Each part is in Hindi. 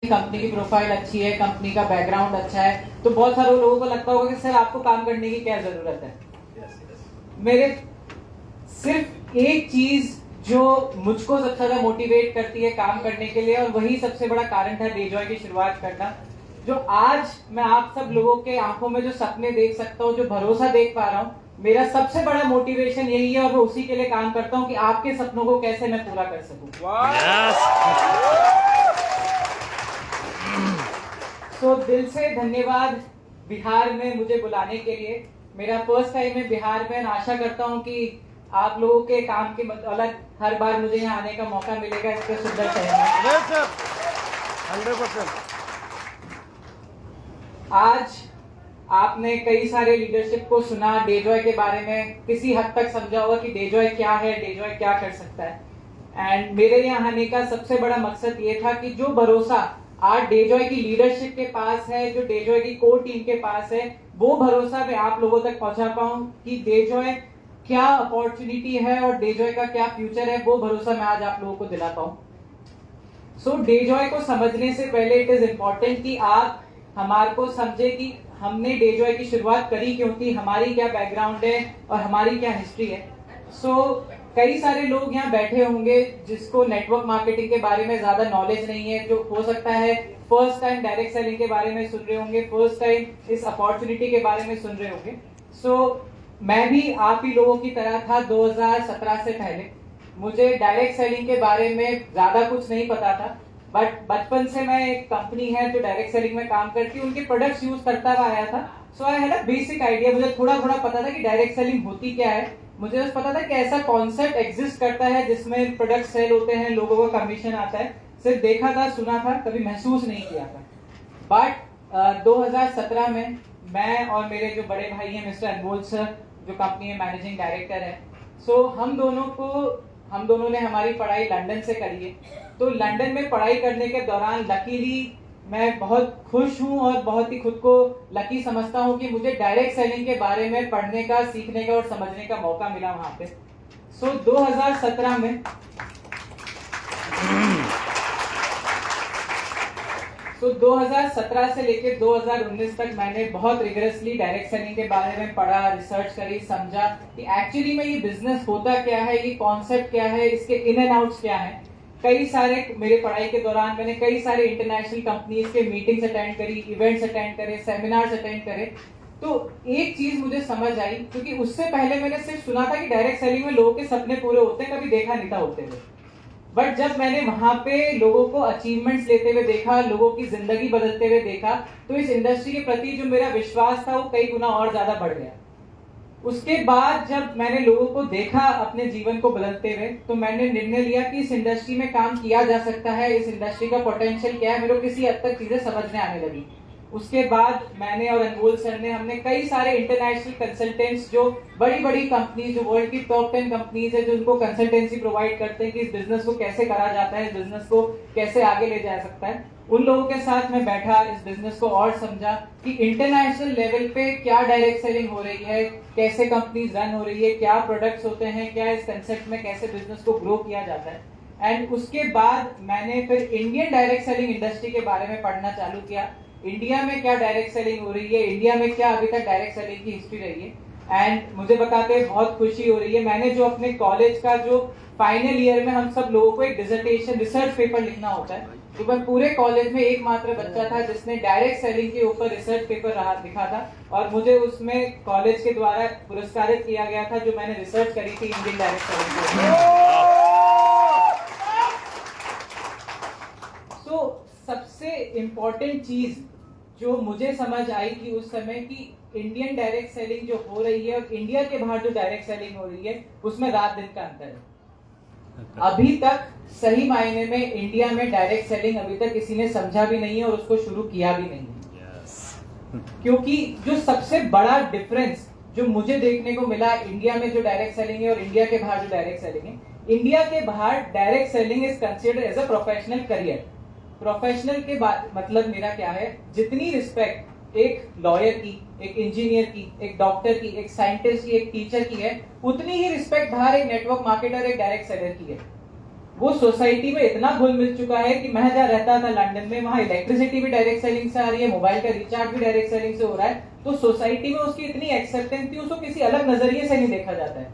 कंपनी की प्रोफाइल अच्छी है, कंपनी का बैकग्राउंड अच्छा है, तो बहुत सारे लोगों को लगता होगा कि सर आपको काम करने की क्या जरूरत है। मेरे सिर्फ एक चीज जो मुझको सबसे ज्यादा मोटिवेट करती है काम करने के लिए, और वही सबसे बड़ा कारण था डेजॉय की शुरुआत करना। जो आज मैं आप सब लोगों के आंखों में जो सपने देख सकता हूँ, जो भरोसा देख पा रहा हूँ, मेरा सबसे बड़ा मोटिवेशन यही है और मैं उसी के लिए काम करता हूँ कि आपके सपनों को कैसे मैं पूरा कर सकूं। तो दिल से धन्यवाद बिहार में मुझे बुलाने के लिए। मेरा फर्स्ट टाइम है बिहार में, आशा करता हूं कि आप लोगों के काम के अलग हर बार मुझे यहाँ आने का मौका मिलेगा इसके सुंदर शहर में। 100%। आज आपने कई सारे लीडरशिप को सुना, डेजॉय के बारे में किसी हद तक समझा होगा कि डेजॉय क्या है, डेजॉय क्या कर सकता है। एंड मेरे यहाँ आने का सबसे बड़ा मकसद ये था कि जो भरोसा आज डेजॉय की लीडरशिप के पास है, जो डेजॉय की कोर टीम के पास है, वो भरोसा मैं आप लोगों तक पहुंचा पाऊं कि डेजॉय क्या अपॉर्चुनिटी है और डेजॉय का क्या फ्यूचर है, वो भरोसा मैं आज आप लोगों को दिला पाऊं। सो डेजॉय को समझने से पहले इट इज इम्पोर्टेंट कि आप हमारे को समझे कि हमने डेजॉय की शुरुआत करी क्यों थी, हमारी क्या बैकग्राउंड है और हमारी क्या हिस्ट्री है। कई सारे लोग यहाँ बैठे होंगे जिसको नेटवर्क मार्केटिंग के बारे में ज्यादा नॉलेज नहीं है, जो हो सकता है फर्स्ट टाइम डायरेक्ट सेलिंग के बारे में सुन रहे होंगे, फर्स्ट टाइम इस अपॉर्चुनिटी के बारे में सुन रहे होंगे। मैं भी आप ही लोगों की तरह था 2017 से पहले। मुझे डायरेक्ट सेलिंग के बारे में ज्यादा कुछ नहीं पता था, बट बचपन से मैं एक कंपनी है जो डायरेक्ट सेलिंग में काम करती है, उनके प्रोडक्ट्स यूज करता हुआ आया था। So I had a basic idea, मुझे थोड़ा थोड़ा पता था कि डायरेक्ट सेलिंग होती क्या है। मुझे बस पता था कि ऐसा कॉन्सेप्ट एग्जिस्ट करता है जिसमें प्रोडक्ट सेल होते हैं, लोगों को कमीशन आता है। सिर्फ देखा था, सुना था, कभी महसूस नहीं किया था। बट 2017 में मैं और मेरे जो बड़े भाई हैं मिस्टर अनमोल सर, जो कंपनी में मैनेजिंग डायरेक्टर है, हम दोनों ने हमारी पढ़ाई लंदन से करी है। तो लंदन में पढ़ाई करने के दौरान लकीली मैं बहुत खुश हूं और बहुत ही खुद को लकी समझता हूं कि मुझे डायरेक्ट सेलिंग के बारे में पढ़ने का, सीखने का और समझने का मौका मिला वहां पे। 2017 में 2017 से लेकर 2019 तक मैंने बहुत रिगरसली डायरेक्ट सेलिंग के बारे में पढ़ा, रिसर्च करी, समझा कि एक्चुअली में ये बिजनेस होता क्या है, ये कॉन्सेप्ट क्या है, इसके इन एंड आउट्स क्या है। कई सारे मेरे पढ़ाई के दौरान मैंने कई सारे इंटरनेशनल कंपनीज के मीटिंग्स अटेंड करी, इवेंट्स अटेंड करे, सेमिनार्स अटेंड करे। तो एक चीज मुझे समझ आई, क्योंकि उससे पहले मैंने सिर्फ सुना था कि डायरेक्ट सेलिंग में लोगों के सपने पूरे होते हैं, कभी देखा नहीं था होते हुए। बट जब मैंने वहां पे लोगों को अचीवमेंट्स लेते हुए देखा, लोगों की जिंदगी बदलते हुए देखा, तो इस इंडस्ट्री के प्रति जो मेरा विश्वास था वो कई गुना और ज्यादा बढ़ गया। उसके बाद जब मैंने लोगों को देखा अपने जीवन को बदलते हुए, तो मैंने निर्णय लिया कि इस इंडस्ट्री में काम किया जा सकता है, इस इंडस्ट्री का पोटेंशियल क्या है, मेरे को किसी हद तक चीजें समझने आने लगी। उसके बाद मैंने और अनमोल सर ने, हमने कई सारे इंटरनेशनल कंसल्टेंट्स, जो बड़ी बड़ी कंपनीज, जो वर्ल्ड की टॉप 10 कंपनीज है, जो उनको कंसल्टेंसी प्रोवाइड करते हैं कि इस बिजनेस को कैसे करा जाता है, इस बिजनेस को कैसे आगे ले जा सकता है, उन लोगों के साथ मैं बैठा, इस बिजनेस को और समझा कि इंटरनेशनल लेवल पे क्या डायरेक्ट सेलिंग हो रही है, कैसे कंपनीज रन हो रही है, क्या प्रोडक्ट्स होते हैं, क्या इस कंसेप्ट में कैसे बिजनेस को ग्रो किया जाता है। एंड उसके बाद मैंने फिर इंडियन डायरेक्ट सेलिंग इंडस्ट्री के बारे में पढ़ना चालू किया। इंडिया में क्या डायरेक्ट सेलिंग हो रही है, इंडिया में क्या अभी तक डायरेक्ट सेलिंग की हिस्ट्री रही है। एंड मुझे बताते हुए बहुत खुशी हो रही है, मैंने जो अपने कॉलेज का जो फाइनल ईयर में हम सब लोगों को एक डिसर्टेशन रिसर्च पेपर लिखना होता है, तो मैं पूरे कॉलेज में एकमात्र बच्चा था जिसने डायरेक्ट सेलिंग के ऊपर रिसर्च पेपर लिखा था, और मुझे उसमें कॉलेज के द्वारा पुरस्कारित किया गया था, जो मैंने रिसर्च करी थी इंडियन डायरेक्ट सेलिंग के। सबसे इम्पोर्टेंट चीज जो मुझे समझ आई कि उस समय की इंडियन डायरेक्ट सेलिंग जो हो रही है और इंडिया के बाहर जो डायरेक्ट सेलिंग हो रही है, उसमें रात दिन का अंतर है। अभी तक सही मायने में इंडिया में डायरेक्ट सेलिंग अभी तक किसी ने समझा भी नहीं है और उसको शुरू किया भी नहीं है। क्योंकि जो सबसे बड़ा डिफरेंस जो मुझे देखने को मिला इंडिया में जो डायरेक्ट सेलिंग है और इंडिया के बाहर जो डायरेक्ट सेलिंग है, इंडिया के बाहर direct selling is considered as a professional career. Professional के बाद मतलब मेरा क्या है, जितनी रिस्पेक्ट एक लॉयर की, एक इंजीनियर की, एक डॉक्टर की, एक साइंटिस्ट की, एक टीचर की है, उतनी ही रिस्पेक्ट बाहर एक नेटवर्क मार्केटर, एक डायरेक्ट सेलर की है। वो सोसाइटी में इतना घुल मिल चुका है कि मैं जहाँ रहता था लंदन में, वहाँ इलेक्ट्रिसिटी भी डायरेक्ट सेलिंग से आ रही है, मोबाइल का रिचार्ज भी डायरेक्ट सेलिंग से हो रहा है। तो सोसाइटी में उसकी इतनी एक्सेप्टेंस थी, उसको किसी अलग नजरिए से नहीं देखा जाता है।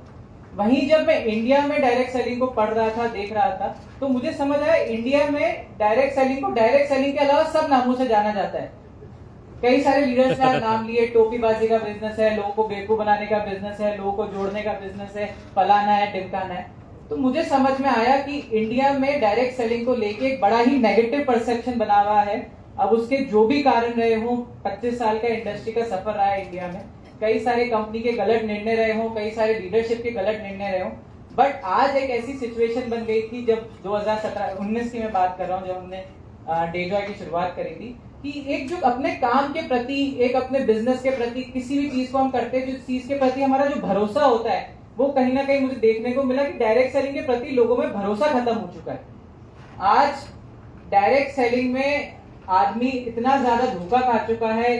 वहीं जब मैं इंडिया में डायरेक्ट सेलिंग को पढ़ रहा था, देख रहा था, तो मुझे समझ आया इंडिया में डायरेक्ट सेलिंग को डायरेक्ट सेलिंग के अलावा सब नामों से जाना जाता है। कई सारे लीडर्स ने नाम लिए, टोपीबाजी का बिजनेस है, लोगों को बेवकूफ बनाने का बिजनेस है, लोगों को जोड़ने का बिजनेस है, फलाना है, टिमकाना है। तो मुझे समझ में आया कि इंडिया में डायरेक्ट सेलिंग को लेके एक बड़ा ही नेगेटिव परसेप्शन बना हुआ है। अब उसके जो भी कारण रहे हों, 25 साल का इंडस्ट्री का सफर रहा है इंडिया में, कई सारे कंपनी के गलत निर्णय रहे हों, कई सारे लीडरशिप के गलत निर्णय रहे हों, बट आज एक ऐसी सिचुएशन बन गई थी जब 2017-19 की मैं बात कर रहा हूँ, जब हमने डेजॉय की शुरुआत करी थी, कि एक जो अपने काम के प्रति, एक अपने बिजनेस के प्रति, किसी भी चीज को हम करते हैं, जिस चीज के प्रति हमारा जो भरोसा होता है, वो कहीं ना कहीं मुझे देखने को मिला कि डायरेक्ट सेलिंग के प्रति लोगों में भरोसा खत्म हो चुका है। आज डायरेक्ट सेलिंग में आदमी इतना ज्यादा धोखा खा चुका है।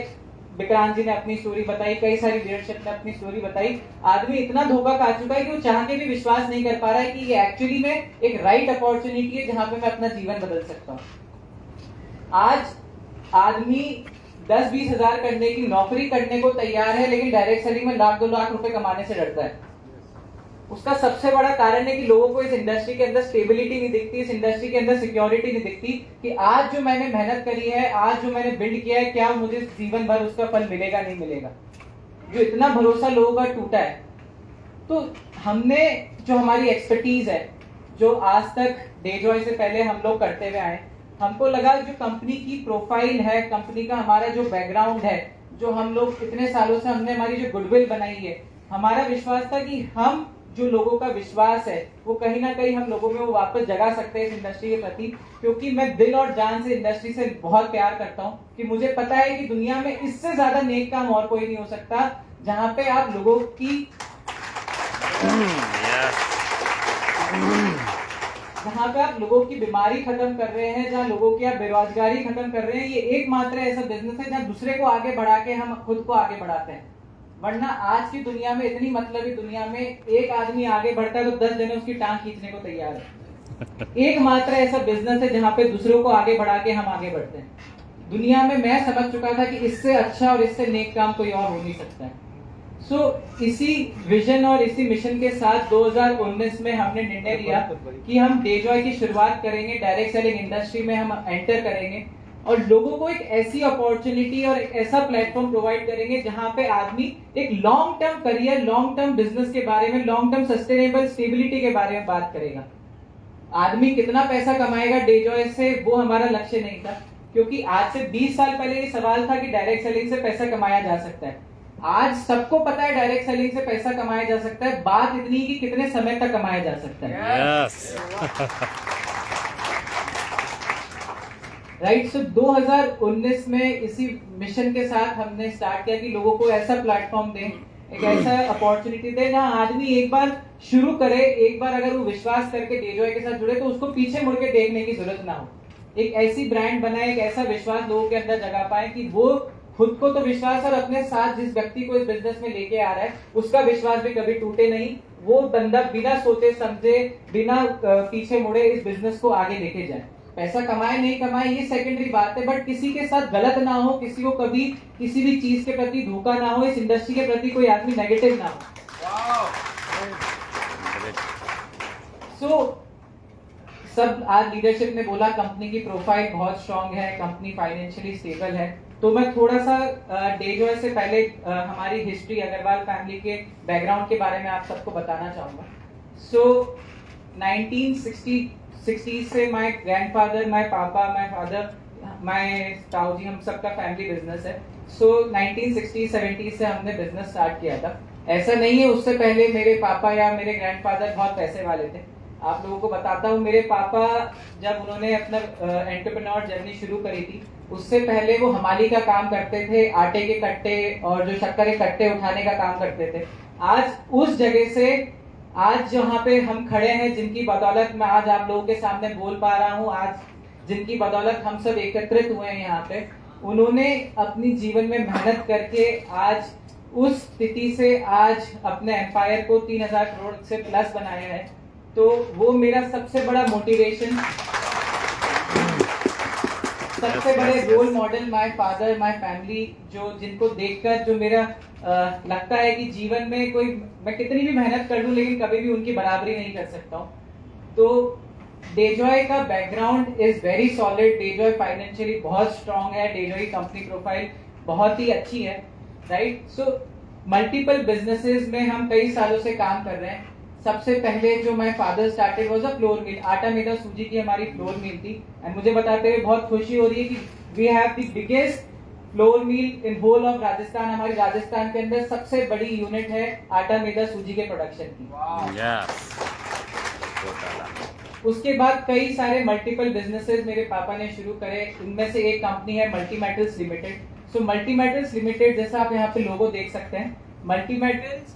विक्रांत जी ने अपनी स्टोरी बताई, कई सारी लीडरशिप ने अपनी स्टोरी बताई। आदमी इतना धोखा खा चुका है कि वो चाह के भी विश्वास नहीं कर पा रहा है कि ये एक्चुअली में एक राइट अपॉर्चुनिटी है जहां पे मैं अपना जीवन बदल सकता हूँ। आज आदमी 10-20 हजार करने की नौकरी करने को तैयार है, लेकिन डायरेक्ट सेलिंग में 1-2 लाख रुपए कमाने से डरता है। उसका सबसे बड़ा कारण है कि लोगों को इस इंडस्ट्री के अंदर स्टेबिलिटी नहीं दिखती, इस इंडस्ट्री के अंदर सिक्योरिटी नहीं दिखती कि आज जो मैंने मेहनत करी है, आज जो मैंने बिल्ड किया है, क्या मुझे जीवन भर उसका फल मिलेगा, नहीं मिलेगा। जो इतना भरोसा लोगों का टूटा है, तो हमने जो हमारी एक्सपर्टीज है, जो आज तक डेजॉय से पहले हम लोग करते हुए आए, हमको लगा जो कंपनी की प्रोफाइल है, कंपनी का हमारा जो बैकग्राउंड है, जो हम लोग इतने सालों से हमने हमारी जो गुडविल बनाई है, हमारा विश्वास था कि हम जो लोगों का विश्वास है वो कहीं ना कहीं हम लोगों में वो वापस जगा सकते हैं इस इंडस्ट्री के प्रति। क्योंकि मैं दिल और जान से इंडस्ट्री से बहुत प्यार करता हूँ, कि मुझे पता है कि दुनिया में इससे ज्यादा नेक काम और कोई नहीं हो सकता, जहां पे आप लोगों की जहां पे आप लोगों की बीमारी खत्म कर रहे हैं, जहां लोगों की आप बेरोजगारी खत्म कर रहे हैं। ये एकमात्र ऐसा बिजनेस है जहां दूसरे को आगे बढ़ा के हम खुद को आगे बढ़ाते हैं। वरना आज की दुनिया में, इतनी मतलबी दुनिया में, एक आदमी आगे बढ़ता है तो 10 जने उसकी टांग खींचने को तैयार है। एकमात्र ऐसा बिजनेस है जहां पे दूसरों को आगे बढ़ा के हम आगे बढ़ते हैं। दुनिया में मैं समझ चुका था कि इससे अच्छा और इससे नेक काम कोई और हो नहीं सकता है। इसी विजन और इसी मिशन के साथ 2019 में हमने निर्णय लिया कि हम डेजॉय की शुरुआत करेंगे, डायरेक्ट सेलिंग इंडस्ट्री में हम एंटर करेंगे और लोगों को एक ऐसी अपॉर्चुनिटी और एक ऐसा प्लेटफॉर्म प्रोवाइड करेंगे जहां पे आदमी एक long term career, long term business के बारे में, लॉन्ग टर्म सस्टेनेबल स्टेबिलिटी के बारे में बात करेगा। आदमी कितना पैसा कमाएगा डेजॉय से, वो हमारा लक्ष्य नहीं था, क्योंकि आज से 20 साल पहले ये सवाल था कि डायरेक्ट सेलिंग से पैसा कमाया जा सकता है। आज सबको पता है डायरेक्ट सेलिंग से पैसा कमाया जा सकता है, बात इतनी कि कितने समय तक कमाया जा सकता है। राइट। सो 2019 में इसी मिशन के साथ हमने स्टार्ट किया कि लोगों को ऐसा प्लेटफॉर्म दें, एक ऐसा अपॉर्चुनिटी दें जहां आदमी एक बार शुरू करे, एक बार अगर वो विश्वास करके डेजॉय के साथ जुड़े तो उसको पीछे मुड़ के देखने की जरूरत ना हो। एक ऐसी ब्रांड बनाए, एक ऐसा विश्वास लोगों के अंदर जगा पाए कि वो खुद को तो विश्वास और अपने साथ जिस व्यक्ति को इस बिजनेस में लेके आ रहा है उसका विश्वास भी कभी टूटे नहीं। वो बंदा बिना सोचे समझे, बिना पीछे मुड़े इस बिजनेस को आगे लेके जाए। पैसा कमाए नहीं कमाए ये सेकेंडरी बात है, बट किसी के साथ गलत ना हो, किसी को कभी किसी भी चीज के प्रति धोखा ना हो, इस इंडस्ट्री के प्रति कोई आदमी नेगेटिव ना हो। सब आज लीडरशिप ने बोला कंपनी की प्रोफाइल बहुत स्ट्रांग है, कंपनी फाइनेंशियली स्टेबल है। तो मैं थोड़ा सा डेजॉय से पहले हमारी हिस्ट्री, अग्रवाल फैमिली के बैकग्राउंड के बारे में आप सबको बताना चाहूंगा। 1960 से माय ग्रैंडफादर, माय पापा, माय फादर, माय ताऊ जी, हम सबका फैमिली बिजनेस है। 1960-70 से हमने बिजनेस स्टार्ट किया था। ऐसा नहीं है उससे पहले मेरे पापा या मेरे ग्रैंडफादर बहुत पैसे वाले थे। आप लोगों को बताता हूँ, मेरे पापा जब उन्होंने अपना एंटरप्रेन्योर जर्नी शुरू करी थी, उससे पहले वो हमाली का काम करते थे, आटे के कट्टे और जो शक्कर के कट्टे उठाने का काम करते थे। आज उस जगह से आज जहाँ पे हम खड़े हैं, जिनकी बदौलत मैं आज आप लोगों के सामने बोल पा रहा हूँ, आज जिनकी बदौलत हम सब एकत्रित हुए हैं यहाँ पे, उन्होंने अपनी जीवन में मेहनत करके आज उस स्थिति से आज अपने एम्पायर को 3000 करोड़ से प्लस बनाया है। तो वो मेरा सबसे बड़ा मोटिवेशन, सबसे बड़े role model my father, my family, जो जिनको देखकर जो मेरा लगता है कि जीवन में कोई मैं कितनी भी मेहनत कर लूं लेकिन कभी भी उनकी बराबरी नहीं कर सकता हूं। तो डेजॉय का background is very solid. Dejoy financially बहुत स्ट्रांग है। डेजॉय की कंपनी प्रोफाइल बहुत ही अच्छी है, राइट। सो मल्टीपल बिजनेसेस में हम कई सालों से काम कर रहे हैं। सबसे पहले जो my father started was a flour mill, आटा मैदा सूजी की हमारी फ्लोर मिल थी। एंड मुझे बताते हुए बहुत खुशी हो रही है कि we have the biggest flour mill in whole of Rajasthan. हमारी राजस्थान के अंदर सबसे बड़ी यूनिट है आटा मैदा सूजी के प्रोडक्शन की। उसके बाद कई सारे मल्टीपल बिजनेसेस मेरे पापा ने शुरू करे। इनमें से एक कंपनी है multi metals limited. So multi metals limited, जैसा आप यहाँ पे लोगो देख सकते हैं, मल्टी मेटल्स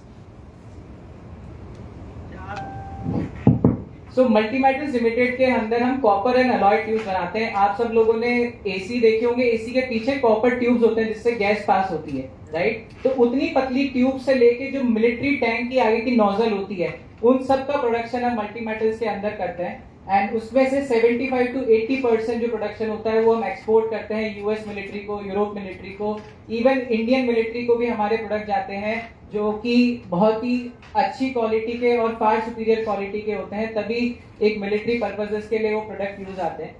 मेटल्स लिमिटेड के अंदर हम कॉपर एंड अलॉय ट्यूब बनाते हैं। आप सब लोगों ने एसी देखे होंगे, एसी के पीछे कॉपर ट्यूब्स होते हैं जिससे गैस पास होती है, राइट। तो उतनी पतली ट्यूब से लेके जो मिलिट्री टैंक की आगे की नोजल होती है, उन सब का प्रोडक्शन हम मल्टी मेटल्स के अंदर करते हैं। एंड उसमें से 75 to 80% जो प्रोडक्शन होता है वो हम एक्सपोर्ट करते हैं यूएस मिलिट्री को, यूरोप मिलिट्री को, इवन इंडियन मिलिट्री को भी हमारे प्रोडक्ट जाते हैं, जो कि बहुत ही अच्छी क्वालिटी के और फार सुपीरियर क्वालिटी के होते हैं। तभी एक मिलिट्री पर्पसेस के लिए वो प्रोडक्ट यूज आते हैं।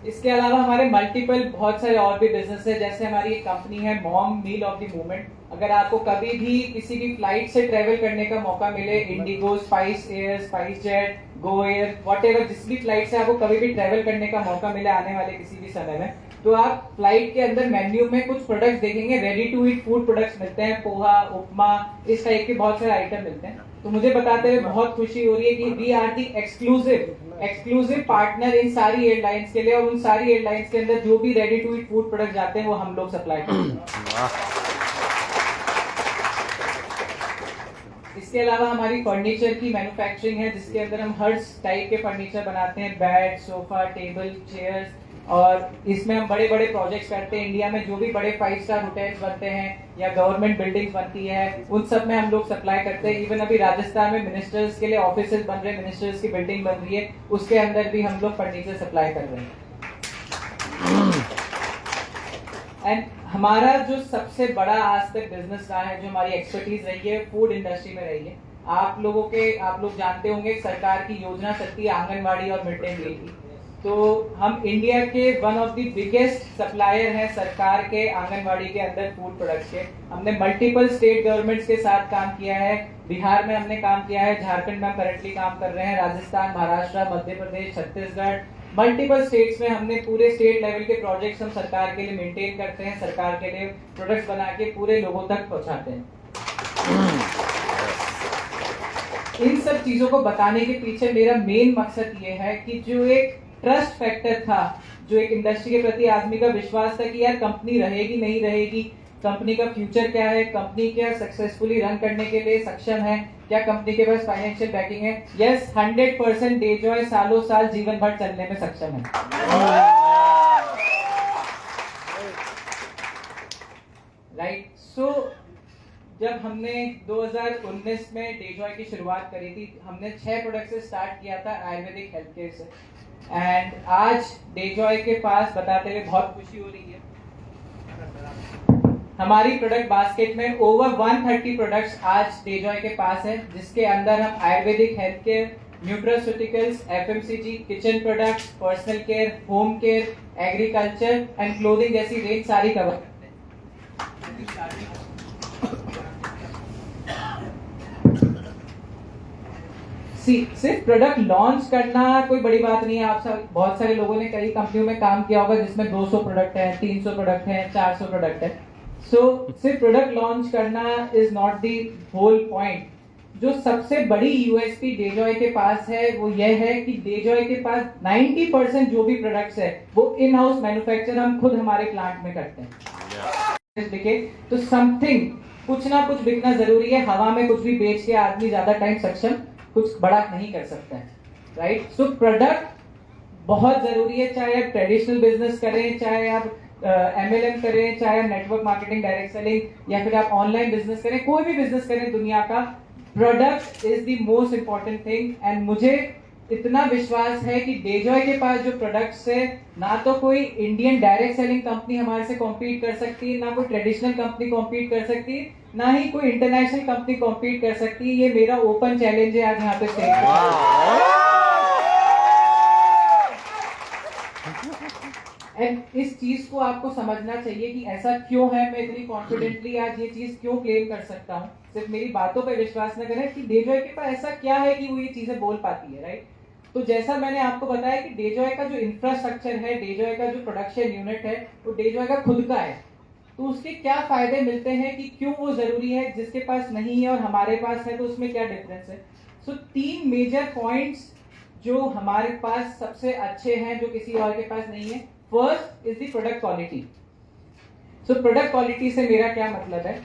इसके अलावा हमारे मल्टीपल बहुत सारे और भी बिजनेस है। जैसे हमारी एक कंपनी है mom meal of the movement. अगर आपको कभी भी किसी भी फ्लाइट से ट्रेवल करने का मौका मिले, Indigo, spice air, spice jet, Go Air, whatever, जिस भी फ्लाइट से आपको कभी भी ट्रेवल करने का मौका मिले आने वाले किसी भी समय में, तो आप फ्लाइट के अंदर मेन्यू में कुछ प्रोडक्ट्स देखेंगे, ready to eat food products मिलते हैं, पोहा, उपमा, इस टाइप के बहुत सारे आइटम मिलते हैं। तो मुझे बताते हुए बहुत खुशी हो रही है कि we are the exclusive partner in सारी एयरलाइंस के लिए, और उन सारी एयरलाइंस के अंदर जो भी ready to eat food product जाते हैं वो हम लोग सप्लाई करते हैं। इसके अलावा हमारी फर्नीचर की मैन्युफैक्चरिंग है, जिसके अंदर हम हर टाइप के फर्नीचर बनाते हैं, बेड, सोफा, टेबल, चेयर्स, और इसमें हम बड़े बड़े प्रोजेक्ट्स करते हैं। इंडिया में जो भी बड़े 5 स्टार होटल्स बनते हैं या गवर्नमेंट बिल्डिंग्स बनती है, उन सब में हम लोग सप्लाई करते हैं। इवन अभी राजस्थान में मिनिस्टर्स के लिए ऑफिसेज बन रहे हैं, मिनिस्टर्स की बिल्डिंग बन रही है, उसके अंदर भी हम लोग फर्नीचर सप्लाई कर रहे हैं। एंड हमारा जो सबसे बड़ा आज तक बिजनेस रहा है, जो हमारी एक्सपर्टीज रही है, फूड इंडस्ट्री में रही है। आप लोग जानते होंगे सरकार की योजना चलती है आंगनवाड़ी और मिड डे मील की। तो हम इंडिया के one of the biggest supplier हैं सरकार के आंगनवाड़ी के अंदर फूड प्रोडक्ट्स के। हमने मल्टीपल स्टेट गवर्नमेंट्स के साथ काम किया है। बिहार में हमने काम किया है, झारखंड में हम करंटली काम कर रहे हैं, राजस्थान, महाराष्ट्र, मध्य प्रदेश, छत्तीसगढ़, मल्टीपल स्टेट्स में हमने पूरे स्टेट लेवल के प्रोजेक्ट्स हम सरकार के लिए मेंटेन करते हैं, सरकार के लिए प्रोडक्ट्स बना के पूरे लोगों तक पहुंचाते हैं। इन सब चीजों को बताने के पीछे मेरा मेन मकसद ये है कि जो एक ट्रस्ट फैक्टर था, जो एक इंडस्ट्री के प्रति आदमी का विश्वास था कि यार कंपनी रहेगी नहीं रहेगी, कंपनी का फ्यूचर क्या है, कंपनी क्या सक्सेसफुली रन करने के लिए सक्षम है, क्या कंपनी के पास फाइनेंशियल बैकिंग है। यस, 100% डेजॉय सालों साल जीवन भर चलने में सक्षम है। राइट। सो जब हमने 2019 में डेजॉय की शुरुआत करी थी, हमने 6 प्रोडक्ट से स्टार्ट किया था आयुर्वेदिक हेल्थ केयर से। एंड आज डेजॉय के पास बताते हुए बहुत खुशी हो रही है, हमारी प्रोडक्ट बास्केट में ओवर 130 प्रोडक्ट्स आज डेजॉय के पास है, जिसके अंदर हम Ayurvedic health care, nutraceuticals, FMCG, kitchen products, personal care, home care, agriculture and clothing जैसी रेंज सारी कवर करते हैं। सिर्फ प्रोडक्ट लॉन्च करना कोई बड़ी बात नहीं है। आप सब बहुत सारे लोगों ने कई कंपनियों में काम किया होगा जिसमें 200 प्रोडक्ट है, 300 प्रोडक्ट है, 400 प्रोडक्ट है। सो सिर्फ प्रोडक्ट लॉन्च करना is not the whole point. जो सबसे बड़ी यूएसपी डेजॉय के पास है वो यह है कि डेजॉय के पास 90% जो भी प्रोडक्ट्स है वो इन हाउस मैन्युफैक्चर हम खुद हमारे प्लांट में करते हैं। तो समथिंग, कुछ ना कुछ बिकना जरूरी है। हवा में कुछ भी बेच के आदमी ज्यादा टाइम सक्षम कुछ बड़ा नहीं कर सकता है, राइट। सो प्रोडक्ट बहुत जरूरी है, चाहे आप ट्रेडिशनल बिजनेस करें, चाहे आप MLM करें, चाहे नेटवर्क मार्केटिंग, डायरेक्ट सेलिंग, या फिर आप ऑनलाइन बिजनेस करें, कोई भी बिजनेस करें दुनिया का, product is the most important thing. And मुझे इतना विश्वास है कि डेजॉय के पास जो प्रोडक्ट्स है, ना तो कोई इंडियन डायरेक्ट सेलिंग कंपनी हमारे से कॉम्पीट कर सकती है, ना कोई ट्रेडिशनल कंपनी कॉम्पीट कर सकती है, ना ही कोई इंटरनेशनल कंपनी कॉम्पीट कर सकती है। ये मेरा ओपन चैलेंज है आज यहाँ पे स्टेज पे। एंड इस चीज को आपको समझना चाहिए कि ऐसा क्यों है, मैं इतनी कॉन्फिडेंटली आज ये चीज क्यों क्लेम कर सकता हूँ। सिर्फ मेरी बातों पे विश्वास न करें कि डेजॉय के पास ऐसा क्या है कि वो ये चीजें बोल पाती है, राइट। तो जैसा मैंने आपको बताया कि डेजॉय का जो इंफ्रास्ट्रक्चर है, डेजॉय का जो प्रोडक्शन यूनिट है, वो डेजॉय का खुद का है। तो उसके क्या फायदे मिलते हैं, कि क्यों वो जरूरी है, जिसके पास नहीं है और हमारे पास है तो उसमें क्या डिफरेंस है। सो 3 मेजर पॉइंट्स जो हमारे पास सबसे अच्छे हैं, जो किसी और के पास नहीं है। First is the product quality. So product quality से मेरा क्या मतलब है,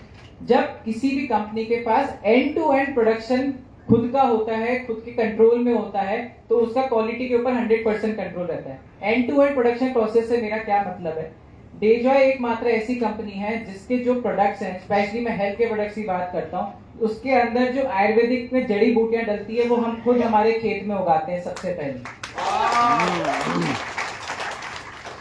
जब किसी भी कंपनी के पास एंड टू एंड प्रोडक्शन खुद का होता है, खुद के कंट्रोल में होता है, तो उसका क्वालिटी के ऊपर 100% कंट्रोल रहता है। End to end production process से मेरा क्या मतलब है, डेजॉय एकमात्र ऐसी कंपनी है जिसके जो प्रोडक्ट्स हैं, स्पेशली मैं हेल्थ के प्रोडक्ट्स की बात करता हूँ, उसके अंदर जो आयुर्वेदिक में जड़ी बूटियां डलती है वो हम खुद हमारे खेत में उगाते हैं। सबसे पहले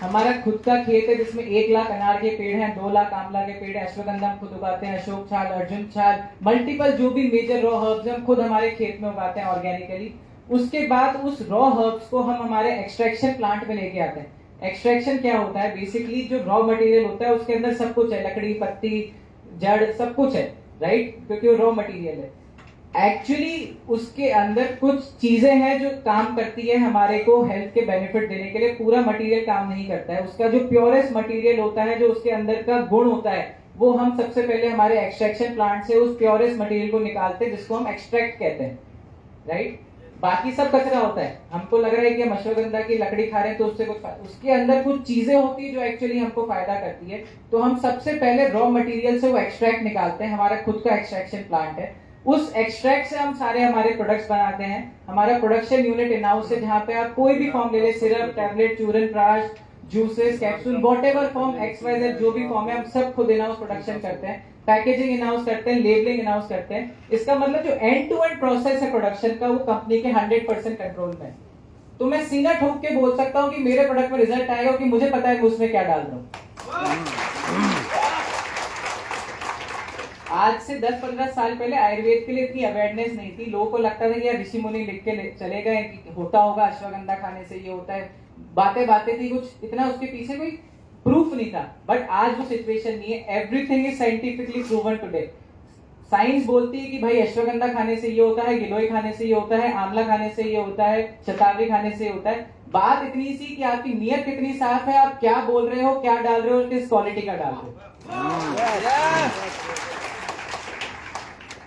हमारा खुद का खेत है जिसमें 1 लाख अनार के पेड़ हैं, 2 लाख आंवला के पेड़ हैं, अश्वगंधा हम खुद उगाते हैं, अशोक छाल, अर्जुन छाल, मल्टीपल जो भी मेजर रॉ हर्ब्स हम खुद हमारे खेत में उगाते हैं ऑर्गेनिकली। उसके बाद उस रॉ हर्ब्स को हम हमारे एक्सट्रैक्शन प्लांट में लेके आते हैं। एक्सट्रैक्शन क्या होता है, बेसिकली जो रॉ मटेरियल होता है उसके अंदर सब कुछ है, लकड़ी, पत्ती, जड़, सब कुछ है, राइट, क्योंकि वो रॉ मटेरियल है। एक्चुअली उसके अंदर कुछ चीजें हैं जो काम करती है हमारे को हेल्थ के बेनिफिट देने के लिए, पूरा मटेरियल काम नहीं करता है। उसका जो प्योरेस्ट मटेरियल होता है, जो उसके अंदर का गुण होता है, वो हम सबसे पहले हमारे एक्सट्रैक्शन प्लांट से उस प्योरेस्ट मटेरियल को निकालते हैं, जिसको हम एक्सट्रैक्ट कहते हैं, राइट। बाकी सब कचरा होता है। हमको लग रहा है कि हम अश्वगंधा की लकड़ी खा रहे हैं तो उससे कुछ, उसके अंदर कुछ चीजें होती है जो एक्चुअली हमको फायदा करती है। तो हम सबसे पहले रॉ मटेरियल से वो एक्सट्रैक्ट निकालते हैं, हमारा खुद का एक्सट्रैक्शन प्लांट है। उस एक्सट्रैक्ट से हम सारे हमारे प्रोडक्ट्स बनाते हैं। हमारा प्रोडक्शन यूनिट इन हाउस है, जहां पे आप कोई भी फॉर्म ले ले, सिरप, टैबलेट, चूरन प्राश, juices, capsule, whatever form, XYZ जो भी फॉर्म है, हम सब खुद इन हाउस प्रोडक्शन करते हैं, पैकेजिंग इन हाउस करते हैं, लेबलिंग इन हाउस करते हैं। इसका मतलब जो एंड टू एंड प्रोसेस है प्रोडक्शन का, वो कंपनी के 100% कंट्रोल में है। तो मैं सीना ठोक के बोल सकता हूँ कि मेरे प्रोडक्ट में रिजल्ट आएगा कि मुझे पता है मैं उसमें क्या डाल रहा हूँ। आज से 10-15 साल पहले आयुर्वेद के लिए इतनी अवेयरनेस नहीं थी। लोगों को लगता था कि यार ऋषि मुनि लिख के चले गए कि होता होगा, अश्वगंधा खाने से ये होता है, बातें बातें थी, कुछ इतना उसके पीछे कोई प्रूफ नहीं था। बट आज वो सिचुएशन नहीं है। Everything is scientifically proven today. Science बोलती है कि भाई अश्वगंधा खाने से ये होता है, गिलोय खाने से ये होता है, आंवला खाने से ये होता है, शतावरी खाने से ये होता है। बात इतनी सी कि आपकी नीयत कितनी साफ है, आप क्या बोल रहे हो, क्या डाल रहे हो, किस क्वालिटी का डाल रहे हो।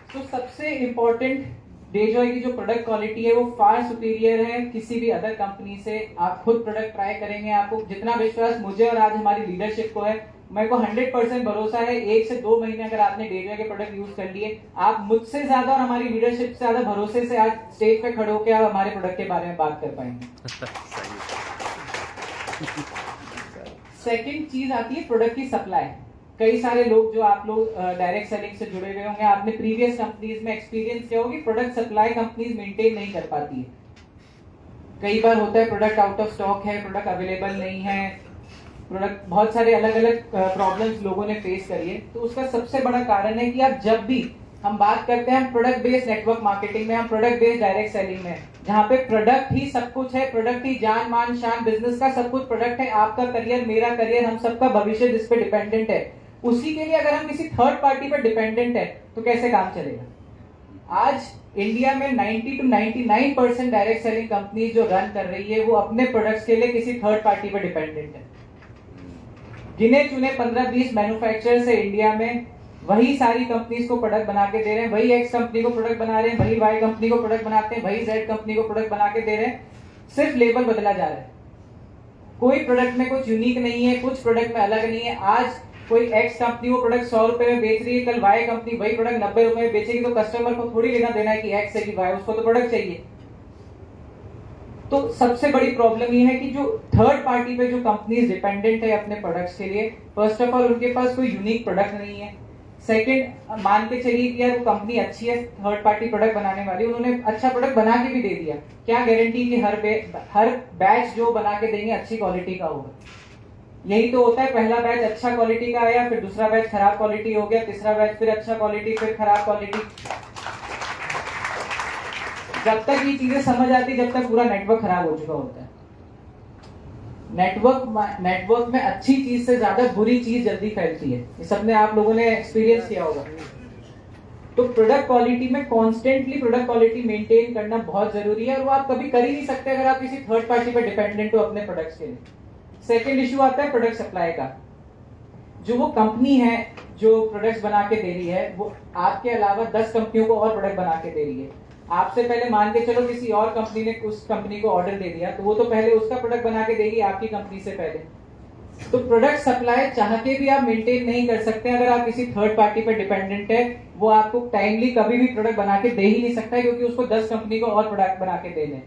तो सबसे इंपॉर्टेंट, डेजॉय की जो प्रोडक्ट क्वालिटी है वो फार सुपीरियर है किसी भी अदर कंपनी से। आप खुद प्रोडक्ट ट्राई करेंगे, आपको जितना विश्वास मुझे और आज हमारी लीडरशिप को है, मेरे को 100% भरोसा है 1 से 2 महीने अगर आपने डेजॉय के प्रोडक्ट यूज कर लिए, आप मुझसे ज्यादा और हमारी लीडरशिप से ज्यादा भरोसे से आज स्टेज पे खड़े होकर आप हमारे प्रोडक्ट के बारे में बात कर पाएंगे। सेकेंड चीज आती है प्रोडक्ट की सप्लाई। कई सारे लोग जो आप लोग डायरेक्ट सेलिंग से जुड़े हुए होंगे, आपने प्रीवियस कंपनीज में एक्सपीरियंस किया होगा कि प्रोडक्ट सप्लाई कंपनीज मेंटेन नहीं कर पाती है। कई बार होता है प्रोडक्ट आउट ऑफ स्टॉक है, प्रोडक्ट अवेलेबल नहीं है, प्रोडक्ट, बहुत सारे अलग अलग प्रॉब्लम्स लोगों ने फेस करी है। तो उसका सबसे बड़ा कारण है कि आप जब भी हम बात करते हैं, हम प्रोडक्ट बेस्ड नेटवर्क मार्केटिंग में, हम प्रोडक्ट बेस्ड डायरेक्ट सेलिंग में, जहां पे प्रोडक्ट ही सब कुछ है, प्रोडक्ट ही जान मान शान बिजनेस का सब कुछ प्रोडक्ट है। आपका करियर, मेरा करियर, हम सबका भविष्य जिस पे डिपेंडेंट है, उसी के लिए अगर हम किसी थर्ड पार्टी पर डिपेंडेंट है तो कैसे काम चलेगा। आज इंडिया में 90 to 99% डायरेक्ट सेलिंग कंपनी जो रन कर रही है वो अपने प्रोडक्ट्स के लिए किसी थर्ड पार्टी पर डिपेंडेंट है। गिने चुने 15-20 मैन्युफैक्चरर्स है इंडिया में, वही सारी कंपनीज को प्रोडक्ट बना के दे रहे हैं, वही एक्स कंपनी को प्रोडक्ट बना रहे हैं, वही वाई कंपनी को प्रोडक्ट बनाते हैं, वही जेड कंपनी को प्रोडक्ट बना के दे रहे हैं, सिर्फ लेबल बदला जा रहा है। कोई प्रोडक्ट में कुछ यूनिक नहीं है, कुछ प्रोडक्ट में अलग नहीं है। आज कोई एक्स कंपनी वो प्रोडक्ट 100 रुपए में बेच रही है, कल वाई कंपनी वही प्रोडक्ट 90 रुपए में बेचेगी, तो कस्टमर को थोड़ी लेना देना है कि एक्स है कि वाई, उसको तो प्रोडक्ट चाहिए। तो सबसे बड़ी प्रॉब्लम ये है कि जो थर्ड पार्टी पे जो कंपनीज डिपेंडेंट है अपने प्रोडक्ट्स के लिए, फर्स्ट ऑफ ऑल उनके पास कोई यूनिक प्रोडक्ट नहीं है। सेकंड, मान के चलिए कि यार वो कंपनी अच्छी है, थर्ड पार्टी प्रोडक्ट बनाने वाली, उन्होंने अच्छा प्रोडक्ट बना के भी दे दिया, क्या गारंटी कि हर बैच जो बना के देंगे अच्छी क्वालिटी का होगा? यही तो होता है, पहला बैच अच्छा क्वालिटी का आया, फिर दूसरा बैच खराब क्वालिटी हो गया, तीसरा बैच फिर अच्छा क्वालिटी, फिर खराब क्वालिटी। जब तक ये चीजें समझ आती, जब तक पूरा नेटवर्क खराब हो चुका होता है। नेटवर्क में अच्छी चीज से ज्यादा बुरी चीज जल्दी फैलती है, ये सबने आप लोगों ने एक्सपीरियंस किया होगा। तो प्रोडक्ट क्वालिटी में कॉन्स्टेंटली प्रोडक्ट क्वालिटी मेंटेन करना बहुत जरूरी है, और वो आप कभी कर ही नहीं सकते अगर आप किसी थर्ड पार्टी पर डिपेंडेंट हो अपने प्रोडक्ट्स के लिए। सेकेंड इशू आता है प्रोडक्ट सप्लाई का। जो वो कंपनी है जो प्रोडक्ट्स बना के दे रही है, वो आपके अलावा 10 कंपनियों को और प्रोडक्ट बना के दे रही है। आपसे पहले मान के चलो किसी और कंपनी ने उस कंपनी को ऑर्डर दे दिया, तो वो तो पहले उसका प्रोडक्ट बना के देगी आपकी कंपनी से पहले। तो प्रोडक्ट सप्लाई चाह के भी आप मेंटेन नहीं कर सकते अगर आप किसी थर्ड पार्टी पर डिपेंडेंट है। वो आपको टाइमली कभी भी प्रोडक्ट बना के दे ही नहीं सकता है, क्योंकि उसको 10 कंपनी को और प्रोडक्ट बना के देने।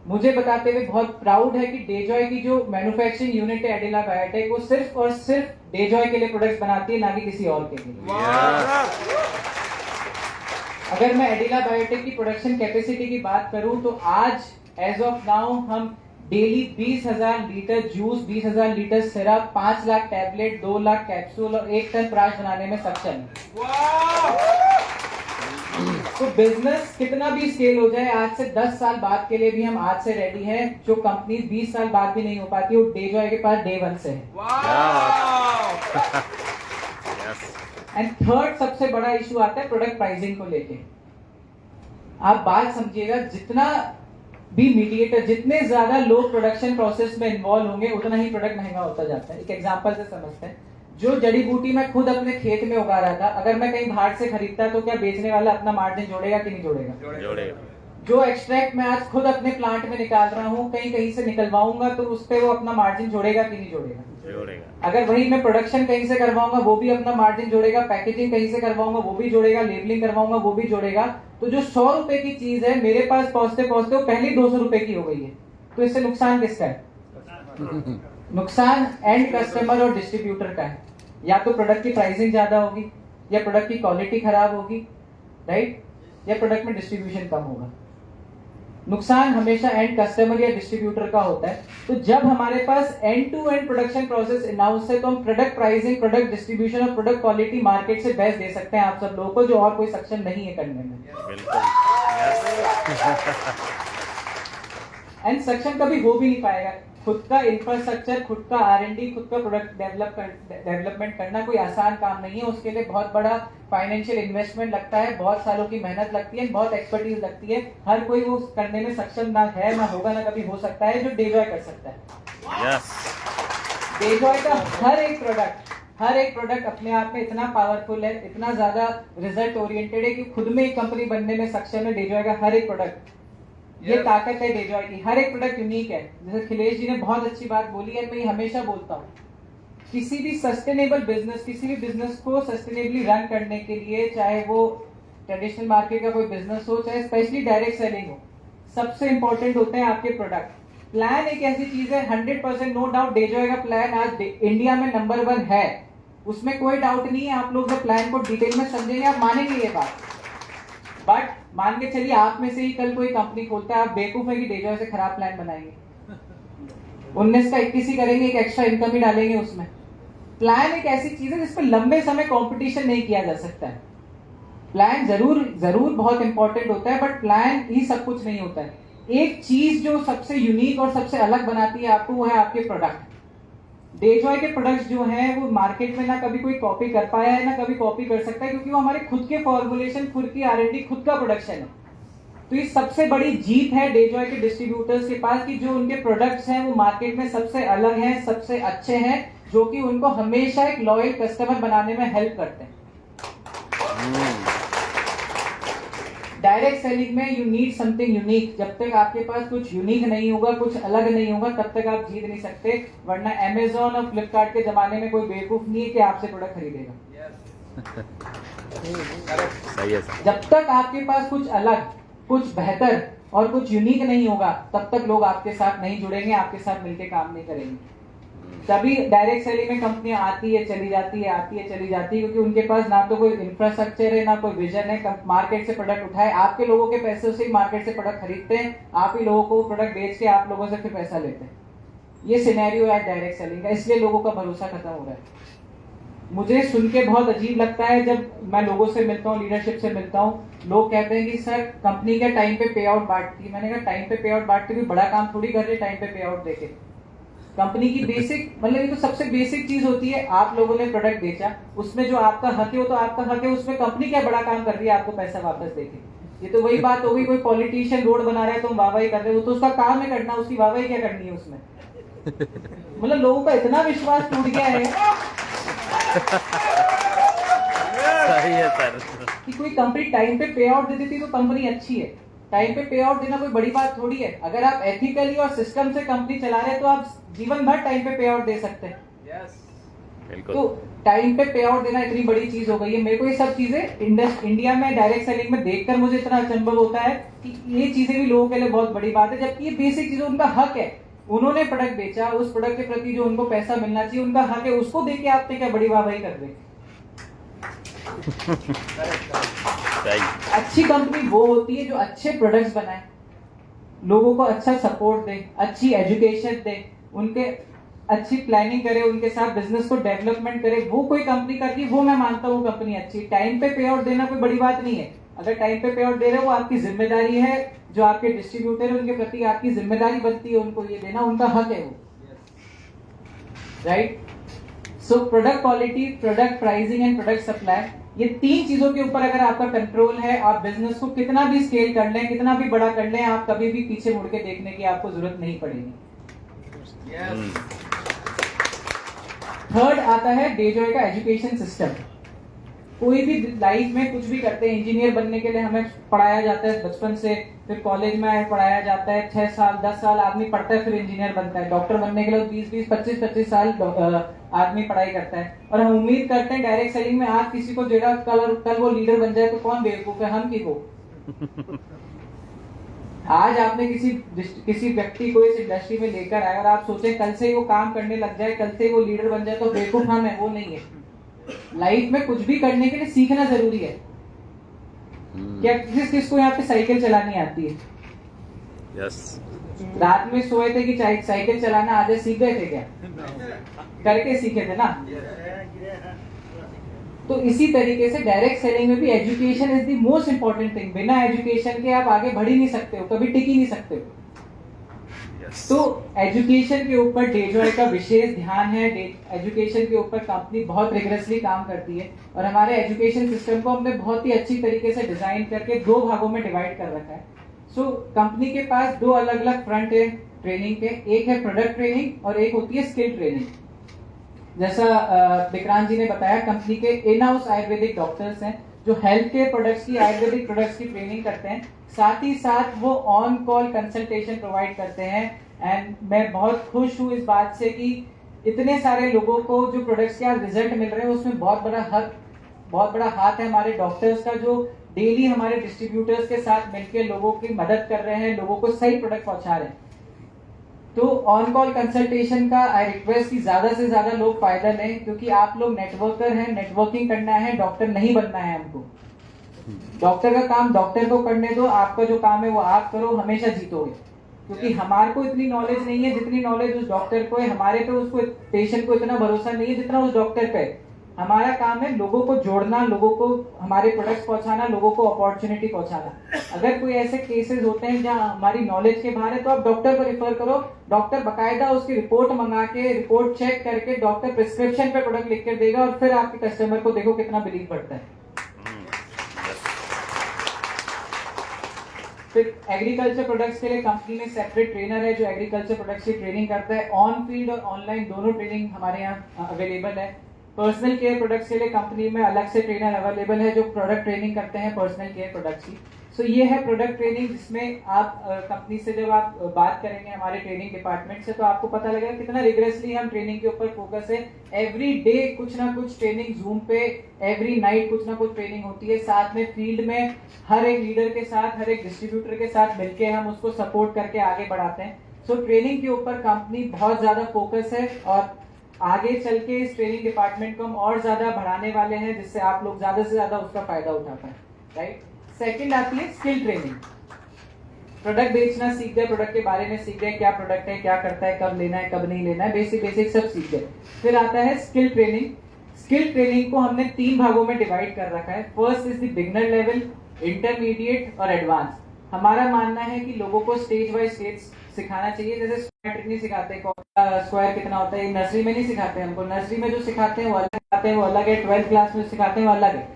मुझे बताते हुए बहुत प्राउड है कि डेजॉय की जो मैन्युफैक्चरिंग यूनिट है एडिला बायोटेक, वो सिर्फ और सिर्फ डेजॉय के लिए प्रोडक्ट्स बनाती है, ना कि किसी और के लिए। अगर मैं एडिला बायोटेक की प्रोडक्शन कैपेसिटी की बात करूं तो आज एज ऑफ नाउ हम daily 20,000 litre juice, 20,000 litre syrup, 5 lakh tablet, 2 lakh capsule और 1 टन प्राश बनाने में सक्षम है। तो बिजनेस कितना भी स्केल हो जाए, आज से 10 साल बाद के लिए भी हम आज से रेडी हैं। जो कंपनी 20 साल बाद भी नहीं हो पाती, वो डेजॉय के पास डे 1 से है। एंड थर्ड सबसे बड़ा इशू आता है प्रोडक्ट प्राइसिंग को लेके। आप बात समझिएगा, जितना भी मीडिएटर, जितने ज्यादा लोग प्रोडक्शन प्रोसेस में इन्वॉल्व होंगे, उतना ही प्रोडक्ट महंगा होता जाता है। एक एग्जांपल से समझते हैं, जो जड़ी बूटी मैं खुद अपने खेत में उगा रहा था, अगर मैं कहीं बाहर से खरीदता तो क्या बेचने वाला अपना मार्जिन जोड़ेगा कि नहीं जोड़ेगा? जोड़ेगा। जो एक्सट्रैक्ट मैं आज खुद अपने प्लांट में निकाल रहा हूँ, कहीं से निकलवाऊंगा, तो उस पर वो अपना मार्जिन जोड़ेगा कि नहीं जोड़ेगा? जोड़ेगा। अगर वही मैं प्रोडक्शन कहीं से करवाऊंगा, वो भी अपना मार्जिन जोड़ेगा। पैकेजिंग कहीं से करवाऊंगा, वो भी जोड़ेगा। लेबलिंग करवाऊंगा, वो भी जोड़ेगा। तो जो 100 रुपए की चीज है, मेरे पास पहुंचते पहुंचते वो पहले 200 रुपए की हो गई है। तो इससे नुकसान किसका है? नुकसान एंड कस्टमर और डिस्ट्रीब्यूटर का है। या तो प्रोडक्ट की प्राइसिंग ज्यादा होगी, या प्रोडक्ट की क्वालिटी खराब होगी, राइट, या प्रोडक्ट में डिस्ट्रीब्यूशन कम होगा। नुकसान हमेशा एंड कस्टमर या डिस्ट्रीब्यूटर का होता है। तो जब हमारे पास end to end production process in house है, तो हम प्रोडक्ट प्राइसिंग, प्रोडक्ट डिस्ट्रीब्यूशन और प्रोडक्ट क्वालिटी मार्केट से बेस्ट दे सकते हैं आप सब लोगों को, जो और कोई सक्षम नहीं है करने में। एंड सक्षम कभी हो भी नहीं पाएगा। खुद का इंफ्रास्ट्रक्चर, खुद का R&D, खुद का प्रोडक्ट डेवलपमेंट करना कोई आसान काम नहीं है। उसके लिए बहुत बड़ा फाइनेंशियल इन्वेस्टमेंट लगता है, बहुत सालों की मेहनत लगती है, बहुत एक्सपर्टीज लगती है। हर कोई वो करने में सक्षम ना है, ना होगा, ना कभी हो सकता है, जो डेजॉय कर सकता है। डेजॉय का हर एक प्रोडक्ट अपने आप में इतना पावरफुल है, इतना ज्यादा रिजल्ट ओरिएंटेड है कि खुद में एक कंपनी बनने में सक्षम है। डेजॉय का हर एक प्रोडक्ट, ये ताकत है डेजॉय की। हर एक प्रोडक्ट यूनिक है। जैसे खिलेश जी ने बहुत अच्छी बात बोली है, मैं हमेशा बोलता हूँ, किसी भी सस्टेनेबल बिजनेस, किसी भी बिजनेस को सस्टेनेबली रन करने के लिए, चाहे वो ट्रेडिशनल मार्केट का कोई बिजनेस हो, चाहे स्पेशली डायरेक्ट सेलिंग हो, सबसे इंपॉर्टेंट होते हैं आपके प्रोडक्ट। प्लान एक ऐसी चीज है, 100% नो डाउट डेजॉय का प्लान आज इंडिया में नंबर 1 है, उसमें कोई डाउट नहीं है। आप लोग जब प्लान को डिटेल में समझेंगे, आप मानेंगे ये बात। बट मान के चलिए आप में से ही कल कोई कंपनी खोलता है, आप बेवकूफ है कि डेजॉय से खराब प्लान बनाएंगे, 19 का 21 ही करेंगे, एक एक्स्ट्रा इनकम ही डालेंगे उसमें। प्लान एक ऐसी चीज है जिस पर लंबे समय कंपटीशन नहीं किया जा सकता है। प्लान जरूर बहुत इंपॉर्टेंट होता है, बट प्लान ही सब कुछ नहीं होता है। एक चीज जो सबसे यूनिक और सबसे अलग बनाती है आपको, वो है आपके प्रोडक्ट। डेजॉय के प्रोडक्ट्स जो हैं, वो मार्केट में ना कभी कोई कॉपी कर पाया है, ना कभी कॉपी कर सकता है, क्योंकि वो हमारे खुद के फॉर्मुलेशन, खुद की R&D, खुद का प्रोडक्शन है। तो ये सबसे बड़ी जीत है डेजॉय के डिस्ट्रीब्यूटर्स के पास, कि जो उनके प्रोडक्ट्स हैं वो मार्केट में सबसे अलग हैं, सबसे अच्छे हैं, जो कि उनको हमेशा एक लॉयल कस्टमर बनाने में हेल्प करते हैं। डायरेक्ट सेलिंग में यू नीड समथिंग यूनिक। जब तक आपके पास कुछ यूनिक नहीं होगा, कुछ अलग नहीं होगा, तब तक आप जीत नहीं सकते। वरना अमेजोन और फ्लिपकार्ट के जमाने में कोई बेवकूफ नहीं है कि आपसे प्रोडक्ट खरीदेगा। जब तक आपके पास कुछ अलग, कुछ बेहतर और कुछ यूनिक नहीं होगा, तब तक लोग आपके साथ नहीं जुड़ेंगे, आपके साथ मिलकर काम नहीं करेंगे। तभी डायरेक्ट सेलिंग में कंपनियां आती है चली जाती है, आती है चली जाती है, क्योंकि उनके पास ना तो कोई इंफ्रास्ट्रक्चर है, ना कोई विजन है। मार्केट से प्रोडक्ट उठाए, आपके लोगों के पैसों से ही मार्केट से प्रोडक्ट खरीदते हैं, आप ही लोगों को प्रोडक्ट बेच के आप लोगों से फिर पैसा लेते हैं। ये सिनेरियो है डायरेक्ट सेलिंग का, इसलिए लोगों का भरोसा खत्म हो रहा है। मुझे सुन के बहुत अजीब लगता है जब मैं लोगों से मिलता हूँ, लीडरशिप से मिलता हूँ, लोग कहते हैं कि सर कंपनी के टाइम पे पे आउट बांटती है। मैंने कहा टाइम पे पे आउट बांटती भी बड़ा काम थोड़ी कर रहे टाइम पे पे आउट देके। कंपनी की बेसिक मतलब ये तो सबसे बेसिक चीज होती है, आप लोगों ने प्रोडक्ट बेचा, उसमें जो आपका हक है वो तो आपका हक है, उसमें कंपनी क्या बड़ा काम कर रही है आपको पैसा वापस देके। ये तो वही बात हो गई, कोई पॉलिटिशियन रोड बना रहा है तुम वाहवाही कर रहे हो, तो उसका काम है करना, उसकी वाहवाही क्या करनी है उसमें। मतलब लोगों का इतना विश्वास टूट गया है सही है सर। कि कोई कंपनी टाइम पे पे आउट दे देती तो कंपनी अच्छी है। टाइम पे पे आउट देना कोई बड़ी बात थोड़ी है। अगर आप एथिकली और सिस्टम से कंपनी चला रहे हैं तो आप जीवन भर टाइम पे पे आउट दे सकते हैं। बिल्कुल। तो टाइम पे पे आउट देना इतनी बड़ी चीज हो गई है। मेरे को ये सब चीजें इंडिया में डायरेक्ट सेलिंग में देखकर मुझे इतना अचंभव होता है कि ये चीजें भी लोगों के लिए बहुत बड़ी बात है, जबकि ये बेसिक चीजें उनका हक है। उन्होंने प्रोडक्ट बेचा, उस प्रोडक्ट के प्रति जो उनको पैसा मिलना चाहिए उनका हक है, उसको देके आपने क्या बड़ी वाहवाही कर दी। अच्छी कंपनी वो होती है जो अच्छे प्रोडक्ट्स बनाए, लोगों को अच्छा सपोर्ट दे, अच्छी एजुकेशन दे, उनके अच्छी प्लानिंग करे, उनके साथ बिजनेस को डेवलपमेंट करे। वो कोई कंपनी करती, वो मैं मानता हूँ कंपनी अच्छी। टाइम पे पे आउट देना कोई बड़ी बात नहीं है। अगर टाइम पे पे आउट दे रहे हो वो आपकी जिम्मेदारी है, जो आपके डिस्ट्रीब्यूटर है उनके प्रति आपकी जिम्मेदारी बनती है, उनको ये देना उनका हक है वो, right. So product quality, product pricing and product supply, ये तीन चीजों के ऊपर अगर आपका कंट्रोल है, आप बिजनेस को कितना भी स्केल कर लें, कितना भी बड़ा कर लें, आप कभी भी पीछे मुड़ के देखने की आपको जरूरत नहीं पड़ेगी। थर्ड आता है डेजॉय का एजुकेशन सिस्टम। कोई भी लाइफ में कुछ भी करते हैं, इंजीनियर बनने के लिए हमें पढ़ाया जाता है बचपन से, फिर कॉलेज में पढ़ाया जाता है 6 साल 10 साल आदमी पढ़ता है, फिर इंजीनियर बनता है। डॉक्टर बनने के लिए 20 25 साल आदमी पढ़ाई करता है, और हम उम्मीद करते हैं डायरेक्ट सेलिंग में आज किसी को जेड़ा कल वो लीडर बन जाए तो कौन बेवकूफ है, हम की वो। आज आपने किसी व्यक्ति को इस इंडस्ट्री में लेकर आए और आप सोचे कल से ही वो काम करने लग जाए, कल से ही वो लीडर बन जाए, तो बेवकूफ हम है, वो नहीं है। लाइफ में कुछ भी करने के लिए सीखना जरूरी है। क्या किसको यहाँ पे साइकिल चलानी आती है? यस। रात में सोए थे कि साइकिल चलाना आज सीख गए थे क्या? करके सीखे थे ना। तो इसी तरीके से डायरेक्ट सेलिंग में भी education is the most important thing. बिना एजुकेशन के आप आगे बढ़ ही नहीं सकते हो, कभी टिक ही नहीं सकते हो। तो एजुकेशन के ऊपर डेजॉय का विशेष ध्यान है। एजुकेशन के ऊपर कंपनी बहुत रिगरसली काम करती है, और हमारे एजुकेशन सिस्टम को हमने बहुत ही अच्छी तरीके से डिजाइन करके 2 भागों में डिवाइड कर रखा है। सो कंपनी के पास 2 अलग अलग फ्रंट है ट्रेनिंग के, एक है प्रोडक्ट ट्रेनिंग और एक होती है स्किल ट्रेनिंग। जैसा विक्रांत जी ने बताया, कंपनी के इन हाउस आयुर्वेदिक डॉक्टर्स हैं जो हेल्थ केयर प्रोडक्ट्स की, आयुर्वेदिक प्रोडक्ट्स की ट्रेनिंग करते हैं, साथ ही साथ वो ऑन कॉल कंसल्टेशन प्रोवाइड करते हैं। एंड मैं बहुत खुश हूँ इस बात से कि इतने सारे लोगों को जो प्रोडक्ट्स के रिजल्ट मिल रहे हैं उसमें बहुत बड़ा हाथ है हमारे डॉक्टर्स का, जो डेली हमारे डिस्ट्रीब्यूटर्स के साथ मिलकर लोगों की मदद कर रहे हैं, लोगों को सही प्रोडक्ट पहुंचा रहे हैं। तो ऑन कॉल कंसल्टेशन का आई रिक्वेस्ट कि ज्यादा से ज्यादा लोग फायदा लें, क्योंकि आप लोग नेटवर्कर हैं, नेटवर्किंग करना है, डॉक्टर नहीं बनना है हमको। डॉक्टर का काम डॉक्टर को करने दो, आपका जो काम है वो आप करो, हमेशा जीतोगे। क्योंकि हमारे को इतनी नॉलेज नहीं है जितनी नॉलेज उस डॉक्टर को है, हमारे पे उसको पेशेंट को इतना भरोसा नहीं है जितना उस डॉक्टर पे। हमारा काम है लोगों को जोड़ना, लोगों को हमारे प्रोडक्ट्स पहुंचाना, लोगों को अपॉर्चुनिटी पहुंचाना। अगर कोई ऐसे केसेस होते हैं जहां हमारी नॉलेज के बाहर है तो आप डॉक्टर को रिफर करो। डॉक्टर बकायदा उसकी रिपोर्ट मंगा के, रिपोर्ट चेक करके डॉक्टर प्रिस्क्रिप्शन पे प्रोडक्ट लिख कर देगा, और फिर आपके कस्टमर को देखो कितना बिलीव बढ़ता है। फिर एग्रीकल्चर प्रोडक्ट्स के लिए कंपनी में सेपरेट ट्रेनर है जो एग्रीकल्चर प्रोडक्ट्स की ट्रेनिंग करता है। ऑन फील्ड और ऑनलाइन दोनों ट्रेनिंग हमारे यहाँ अवेलेबल है। पर्सनल केयर प्रोडक्ट्स के लिए कंपनी में अलग से ट्रेनर अवेलेबल है जो प्रोडक्ट ट्रेनिंग करते हैं पर्सनल केयर प्रोडक्ट्स की। सो ये है प्रोडक्ट ट्रेनिंग, जिसमें आप कंपनी से जब आप बात करेंगे हमारे ट्रेनिंग डिपार्टमेंट से, तो आपको पता लगेगा कितना रिग्रेसली हम ट्रेनिंग के ऊपर फोकस है। एवरी डे कुछ ना कुछ ट्रेनिंग जूम पे, एवरी नाइट कुछ ना कुछ ट्रेनिंग होती है। साथ में फील्ड में हर एक लीडर के साथ, हर एक डिस्ट्रीब्यूटर के साथ मिलकर हम उसको सपोर्ट करके आगे बढ़ाते हैं। सो ट्रेनिंग के ऊपर कंपनी बहुत ज्यादा फोकस है और आगे चल के इस ट्रेनिंग डिपार्टमेंट को हम और ज्यादा बढ़ाने वाले हैं, जिससे आप लोग ज्यादा से ज्यादा उसका फायदा उठा पाए। राइट। सेकंड आती है स्किल ट्रेनिंग। प्रोडक्ट बेचना सीख गए, प्रोडक्ट के बारे में सीख गए, क्या प्रोडक्ट है, क्या करता है, कब लेना है, कब नहीं लेना है, बेसिक सब सीख गए। फिर आता है स्किल ट्रेनिंग। स्किल ट्रेनिंग को हमने 3 भागों में डिवाइड कर रखा है। First is the beginner level, intermediate और एडवांस। हमारा मानना है कि लोगों को स्टेज वाइज स्टेज सिखाना चाहिए। जैसे स्क्वायर ट्रिक नहीं सिखाते, स्क्वायर कितना होता है, नर्सरी में नहीं सिखाते हमको। नर्सरी में जो सिखाते हैं वो अलग सिखाते हैं, वो अलग है। 12th क्लास में सिखाते हैं वो अलग है।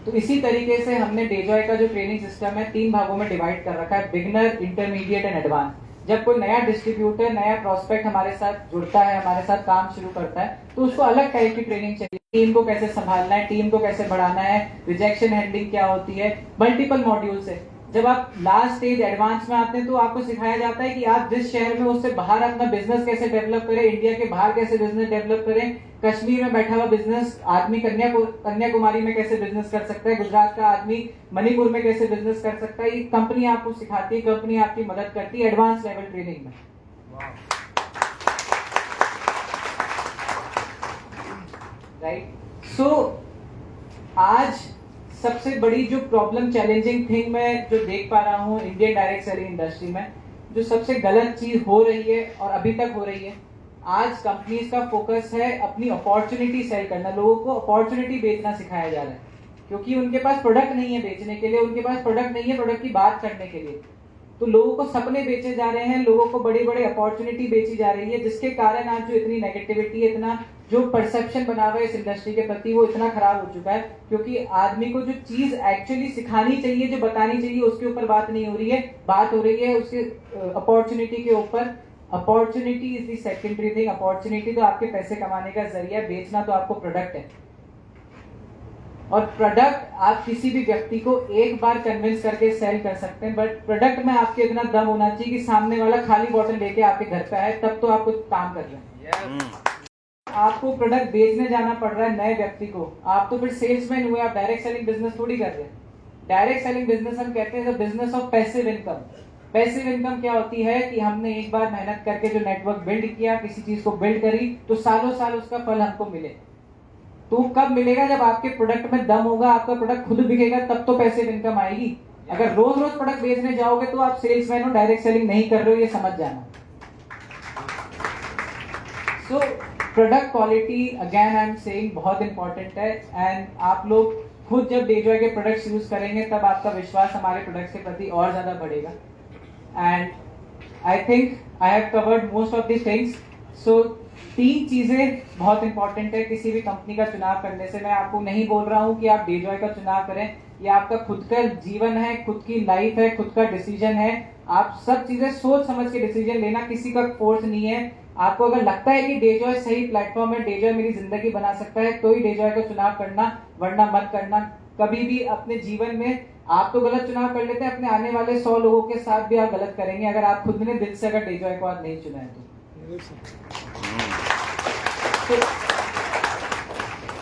तो इसी तरीके से हमने डेजॉय का जो ट्रेनिंग सिस्टम है 3 भागों में डिवाइड कर रखा है, बिगिनर, इंटरमीडिएट एंड एडवांस। जब कोई नया डिस्ट्रीब्यूटर, नया प्रोस्पेक्ट हमारे साथ जुड़ता है, हमारे साथ काम शुरू करता है, तो उसको अलग टाइप की ट्रेनिंग चाहिए। टीम को कैसे संभालना है, टीम को कैसे बढ़ाना है, रिजेक्शन हैंडलिंग क्या होती है, मल्टीपल मॉड्यूल से। जब आप लास्ट स्टेज एडवांस में आते हैं तो आपको सिखाया जाता है कि आप जिस शहर में उससे बाहर अपना बिजनेस कैसे डेवलप करें, इंडिया के बाहर कैसे बिजनेस डेवलप करें, कश्मीर में बैठा हुआ बिजनेस आदमी कन्याकुमारी में कैसे बिजनेस कर सकता है, गुजरात का आदमी मणिपुर में कैसे बिजनेस कर सकता है। ये कंपनी आपको सिखाती है, कंपनी आपकी मदद करती है एडवांस लेवल ट्रेनिंग में। राइट। सो आज सबसे बड़ी जो प्रॉब्लम, चैलेंजिंग थिंग मैं जो देख पा रहा हूँ इंडियन डायरेक्ट सेलिंग इंडस्ट्री में, जो सबसे गलत चीज हो रही है और अभी तक हो रही है, आज कंपनीज का फोकस है अपनी अपॉर्चुनिटी सेल करना। लोगों को अपॉर्चुनिटी बेचना सिखाया जा रहा है, क्योंकि उनके पास प्रोडक्ट नहीं है बेचने के लिए, उनके पास प्रोडक्ट नहीं है प्रोडक्ट की बात करने के लिए। तो लोगों को सपने बेचे जा रहे हैं, लोगों को बड़ी बड़ी अपॉर्चुनिटी बेची जा रही है, जिसके कारण आज जो इतनी नेगेटिविटी, इतना जो परसेप्शन बना हुआ है इस इंडस्ट्री के प्रति, वो इतना खराब हो चुका है। क्योंकि आदमी को जो चीज एक्चुअली सिखानी चाहिए, जो बतानी चाहिए, उसके ऊपर बात नहीं हो रही है, बात हो रही है उसके अपॉर्चुनिटी के ऊपर। Opportunity is the secondary thing. Opportunity तो आपके पैसे कमाने का जरिया, बेचना तो आपको प्रोडक्ट है। और प्रोडक्ट आप किसी भी व्यक्ति को एक बार कन्विंस करके सेल कर सकते हैं, बट प्रोडक्ट में आपके इतना दम होना चाहिए कि सामने वाला खाली बॉटल लेके आपके घर पे आए, तब तो आप कुछ काम कर रहे हैं। आपको प्रोडक्ट बेचने जाना पड़ रहा है नए व्यक्ति को, आप तो फिर सेल्समैन हुए, आप डायरेक्ट सेलिंग बिजनेस थोड़ी कर रहे हैं। डायरेक्ट सेलिंग बिजनेस हम कहते हैं business of passive income. Passive income क्या होती है कि हमने एक बार मेहनत करके जो नेटवर्क बिल्ड किया, किसी चीज को बिल्ड करी, तो सालों साल उसका फल हमको मिले। तो कब मिलेगा? जब आपके प्रोडक्ट में दम होगा, आपका प्रोडक्ट खुद बिकेगा, तब तो पैसिव इनकम आएगी। अगर रोज रोज प्रोडक्ट बेचने जाओगे तो आप सेल्समैन हो, डायरेक्ट सेलिंग नहीं कर रहे हो, ये समझ जाना। So product quality again I am saying बहुत इंपॉर्टेंट है। एंड आप लोग खुद जब डेजॉय के प्रोडक्ट्स यूज करेंगे तब आपका विश्वास हमारे प्रोडक्ट्स के प्रति और ज्यादा बढ़ेगा। And I think I have covered most of the things. So 3 चीजें बहुत इंपॉर्टेंट है किसी भी कंपनी का चुनाव करने से। मैं आपको नहीं बोल रहा हूं कि आप डेजॉय का चुनाव करें, ये आपका खुद का जीवन है, खुद की लाइफ है, खुद का डिसीजन है। आप सब चीजें सोच समझ के डिसीजन लेना, किसी का फोर्स नहीं है। आपको अगर लगता है कि डेजॉय सही प्लेटफॉर्म है, डेजॉय मेरी जिंदगी बना सकता है, तो ही डेजॉय का चुनाव करना, वरना मत करना। कभी भी अपने जीवन में आप तो गलत चुनाव कर लेते हैं, अपने आने वाले 100 लोगों के साथ भी आप गलत करेंगे अगर आप खुद ने दिल से अगर डेजॉय को आज नहीं चुना है तो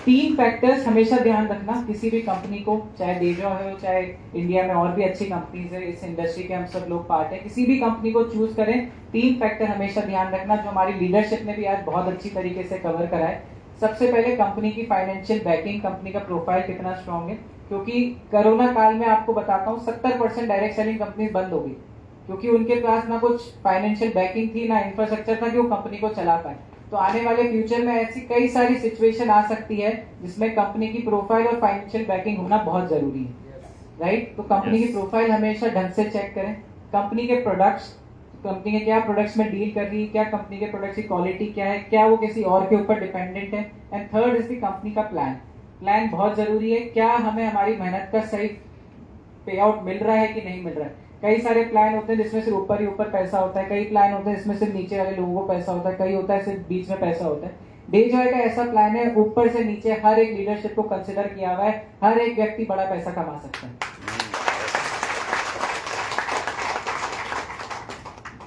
3 फैक्टर्स हमेशा ध्यान रखना किसी भी कंपनी को, चाहे डेजॉय हो, चाहे इंडिया में और भी अच्छी कंपनीज है, इस इंडस्ट्री के हम सब लोग पार्ट है, किसी भी कंपनी को चूज करें, 3 फैक्टर हमेशा ध्यान रखना, जो हमारी लीडरशिप ने भी आज बहुत अच्छी तरीके से कवर करा है। सबसे पहले कंपनी की फाइनेंशियल बैकिंग, कंपनी का प्रोफाइल कितना स्ट्रॉन्ग है। क्योंकि कोरोना काल में आपको बताता हूँ 70% डायरेक्ट सेलिंग कंपनी बंद हो गई, क्योंकि उनके पास ना कुछ फाइनेंशियल बैकिंग थी, ना इंफ्रास्ट्रक्चर था कि वो कंपनी को चला पाए। तो आने वाले फ्यूचर में ऐसी कई सारी सिचुएशन आ सकती है जिसमें कंपनी की प्रोफाइल और फाइनेंशियल बैकिंग होना बहुत जरूरी है। राइट। तो कंपनी की प्रोफाइल हमेशा ढंग से चेक करें। कंपनी के प्रोडक्ट्स, कंपनी के क्या प्रोडक्ट्स में डील कर रही है, क्या कंपनी के प्रोडक्ट्स की क्वालिटी क्या है, क्या वो किसी और के ऊपर डिपेंडेंट है। And third is the company का प्लान। प्लान बहुत जरूरी है, क्या हमें हमारी मेहनत का सही पे आउट मिल रहा है कि नहीं मिल रहा है। कई सारे प्लान होते हैं जिसमें सिर्फ ऊपर ही ऊपर पैसा होता है, कई प्लान होते हैं जिसमें सिर्फ नीचे वाले लोगों को पैसा होता है, कई होता है सिर्फ बीच में पैसा होता है। डे जॉय का ऐसा प्लान है, ऊपर से नीचे हर एक लीडरशिप को कंसिडर किया हुआ है, हर एक व्यक्ति बड़ा पैसा कमा सकता है।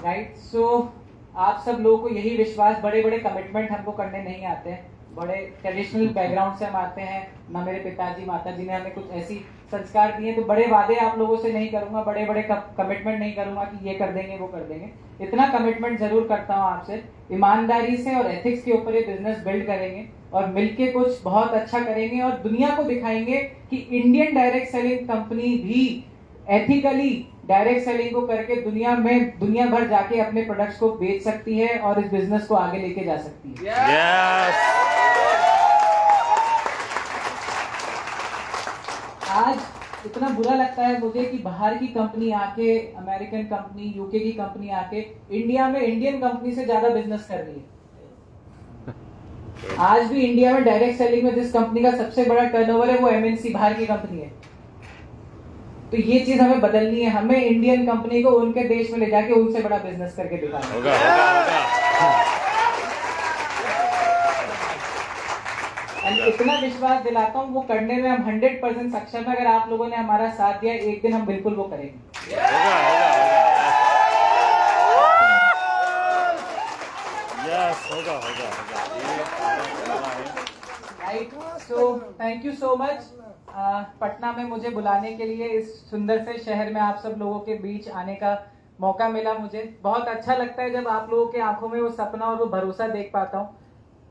राइट, सो आप सब लोगों को यही विश्वास, बड़े बड़े कमिटमेंट हमको करने नहीं आते हैं, बड़े ट्रेडिशनल बैकग्राउंड से हम आते हैं ना, मेरे पिताजी माताजी ने हमें कुछ ऐसी संस्कार दिए, तो बड़े वादे आप लोगों से नहीं करूंगा, बड़े बड़े कमिटमेंट नहीं करूंगा कि ये कर देंगे वो कर देंगे। इतना कमिटमेंट जरूर करता हूँ आपसे, ईमानदारी से और एथिक्स के ऊपर ये बिजनेस बिल्ड करेंगे और मिलके कुछ बहुत अच्छा करेंगे और दुनिया को दिखाएंगे कि इंडियन डायरेक्ट सेलिंग कंपनी भी एथिकली डायरेक्ट सेलिंग को करके दुनिया भर जाके अपने प्रोडक्ट्स को बेच सकती है और इस बिजनेस को आगे लेके जा सकती है। यस। आज इतना बुरा लगता है मुझे कि बाहर की कंपनी आके, अमेरिकन कंपनी, यूके की कंपनी आके इंडिया में इंडियन कंपनी से ज्यादा बिजनेस कर रही है। आज भी इंडिया में डायरेक्ट सेलिंग में जिस कंपनी का सबसे बड़ा टर्नओवर है वो एमएनसी बाहर की कंपनी है। तो ये चीज हमें बदलनी है, हमें इंडियन कंपनी को उनके देश में ले जाके उनसे बड़ा बिजनेस करके दिखाना होगा। इतना विश्वास दिलाता हूँ, वो करने में हम 100% सक्षम है। अगर आप लोगों ने हमारा साथ दिया, एक दिन हम बिल्कुल वो करेंगे। होगा। Right, so thank you so much Patna में मुझे बुलाने के लिए, इस सुंदर से शहर में आप सब लोगों के बीच आने का मौका मिला। मुझे बहुत अच्छा लगता है जब आप लोगों के आंखों में वो सपना और वो भरोसा देख पाता हूँ।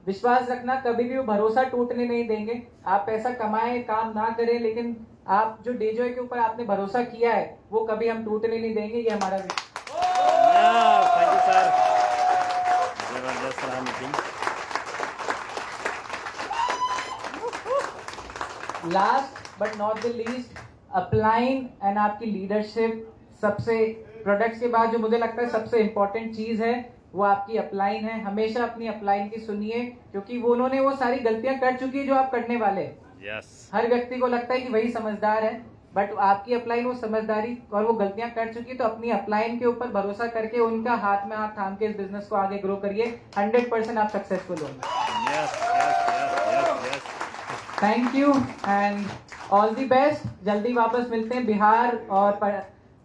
विश्वास रखना, कभी भी वो भरोसा टूटने नहीं देंगे। आप पैसा कमाएं, काम ना करें, लेकिन आप जो डेजॉय के ऊपर आपने भरोसा किया है वो कभी हम टूटने नहीं देंगे। ये हमारा थैंक यू सर, जबरदस्त रहा meeting. Last but not the least, upline and आपकी लीडरशिप, सबसे प्रोडक्ट्स के बाद जो मुझे लगता है सबसे इंपॉर्टेंट चीज है वो आपकी अपलाइन है। हमेशा अपनी अपलाइन की सुनिए, क्योंकि वो उन्होंने वो सारी गलतियां कर चुकी है जो आप करने वाले हैं। हर व्यक्ति को लगता है कि वही समझदार है, बट आपकी अपलाइन वो समझदारी और वो गलतियां कर चुकी है। तो अपनी अपलाइन के ऊपर भरोसा करके उनका हाथ में हाथ थाम के इस बिजनेस को आगे ग्रो करिए। 100% आप सक्सेसफुल होंगे। Thank you and all the best. जल्दी वापस मिलते हैं। बिहार और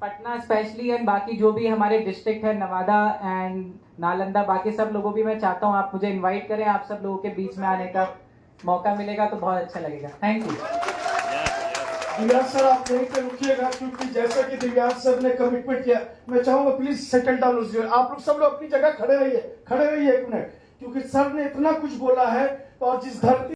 पटना स्पेशली एंड बाकी जो भी हमारे डिस्ट्रिक्ट है, नवादा एंड नालंदा, बाकी सब लोगों भी मैं चाहता हूँ आप मुझे इनवाइट करें। आप सब लोगों के बीच में आने का मौका मिलेगा तो बहुत अच्छा लगेगा। Thank you. दिव्यांश सर, आप यहीं पे रुकिएगा, क्योंकि जैसा कि दिव्यांश सर ने कमिटमेंट किया, मैं चाहूंगा प्लीज सेटल डाउन। आप लोग सब लोग अपनी जगह खड़े रहिए 1 मिनट, क्योंकि सर ने इतना कुछ बोला है और जिस धरती